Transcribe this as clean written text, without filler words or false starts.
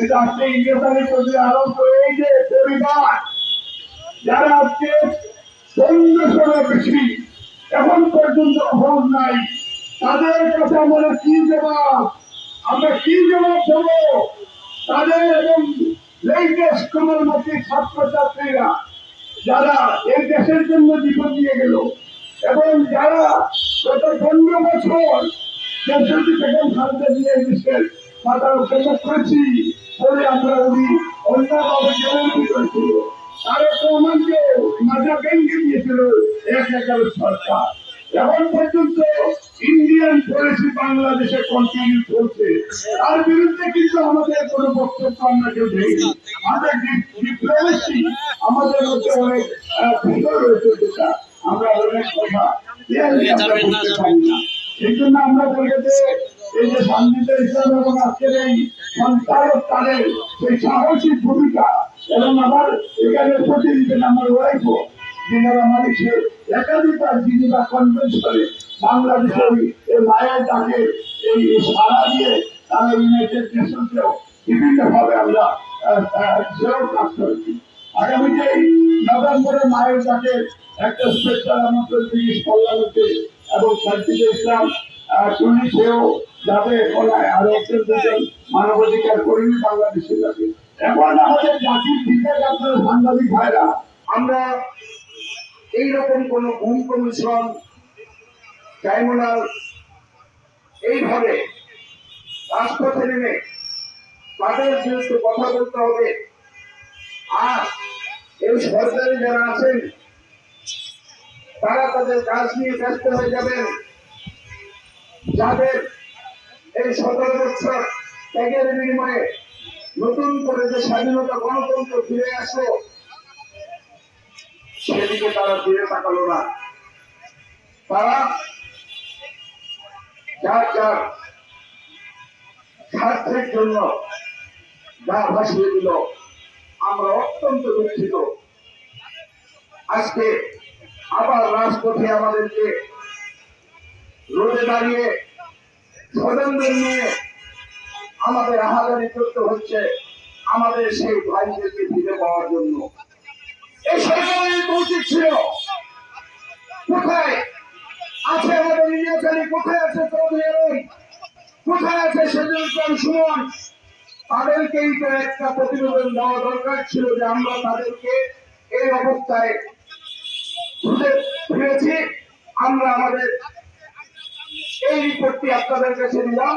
কিন্তু আজকে ইন্ডিয়াতে চলে আরম্ভ এই যে পরিবার যারা আজকে 1500 বেশি এখন পর্যন্ত খবর নাই, তাদের কাছে আমরা কি জবাব, আমরা কি জবাব দেবো তাদের? এবং লেটেস্ট কর্মমুখী ছাত্রছাত্রীরা যারা এই দেশের জন্য জীবন দিয়ে গেল এবং যারা গত 15 বছর দেশটি থেকে খাদ্য দিয়ে দেশের মাথা উপভোগ করেছি বলে আমরা উনি অন্যভাবে জেলের ভিতরে ছিল, তারা প্রমাণকে মাথা ভেঙে দিয়েছিল 1/11 সরকার। এখন পর্যন্ত ইন্ডিয়ান পলিসি বাংলাদেশে কন্টিনিউ চলছে, তার বিরুদ্ধে কিন্তু আমাদের কোনো বক্তব্য আমরা কেউ দেইনি। আমাদের ডিপ্লোমেসি আমাদের মধ্যে অনেক ভিতর রয়েছে, যেটা আমরা অনেক কথা বলতে পারি না। এই জন্য আমরা বলি যে এই যে সান্দিতে ইসলাম এবং আজকের এই সঞ্চালক তাদের সেই সাহসী ভূমিকা এবং আমার এখানে প্রতিনিধি আমার ওয়াইফও যিনারা মানুষের একাধিকবার জিনিভা কনভেনশনে বাংলাদেশের মায়ের ডাকে এই সারা দিয়ে তারা ইউনাইটেড নেশনসেও বিভিন্নভাবে আমরা সেও কাজ করেছি। আগামীতে নভেম্বরে মায়ের ডাকে একটা স্পেশাল আমন্ত্রণ ব্রিটিশ পার্লামেন্টে এবং সার্জিদুল ইসলাম শুনি সেও যাতে আরো একজন মানবাধিকার কর্মী বাংলাদেশের কাছে। এখন আমাদের জাতির ঠিক আপনার সাংবাদিক ভাইরা, আমরা এইরকম কোন ঘুম কমিশন ট্রাইব্যুনাল এইভাবে রাজপথে নেমে তাদের বিরুদ্ধে কথা বলতে হবে। আর এই সরকারি যারা আছেন তারা তাদের কাজ নিয়ে ব্যস্ত হয়ে যাবেন। যাদের এই 17 বছর ত্যাগের বিনিময়ে নতুন করে যে স্বাধীনতা গণতন্ত্র ফিরে আসলো সেদিকে তারা ফিরে তাকালো না। তারা যার যার স্বার্থের জন্য যা ভাসিয়ে দিল। আমরা অত্যন্ত দুঃখিত। আজকে আবার রাজপথে আমাদেরকে রোদে দাঁড়িয়ে স্বজনদের নিয়ে আমাদের আহাজারি করতে হচ্ছে আমাদের সেই ভাইদেরকে ফিরে পাওয়ার জন্য। এই সরকারের উচিত ছিল কোথায় আছে আমাদের নির্বাচনী, কোথায় আছে চৌধুরী, কোথায় আছে সেদিন সুমন, তাদেরকেই তো একটা প্রতিবেদন দেওয়া দরকার ছিল যে আমরা তাদেরকে এই অবস্থায় ফিরেছি। আমরা আমাদের এই রিপোর্টটি আপনাদের কাছে দিলাম।